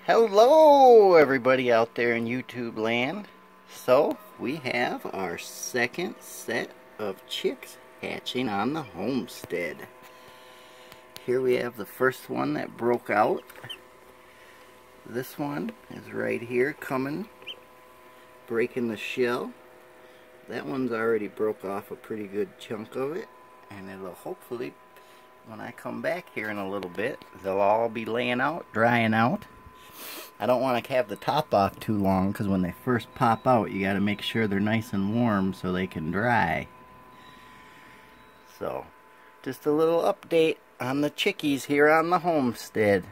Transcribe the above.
Hello everybody out there in YouTube land. So we have our second set of chicks hatching on the homestead. Here we have the first one that broke out. This one is right here coming, breaking the shell. That one's already broke off a pretty good chunk of it, and it'll hopefully, when I come back here in a little bit, they'll all be laying out, drying out. I don't want to have the top off too long, because when they first pop out you got to make sure they're nice and warm so they can dry. So just a little update on the chickies here on the homestead.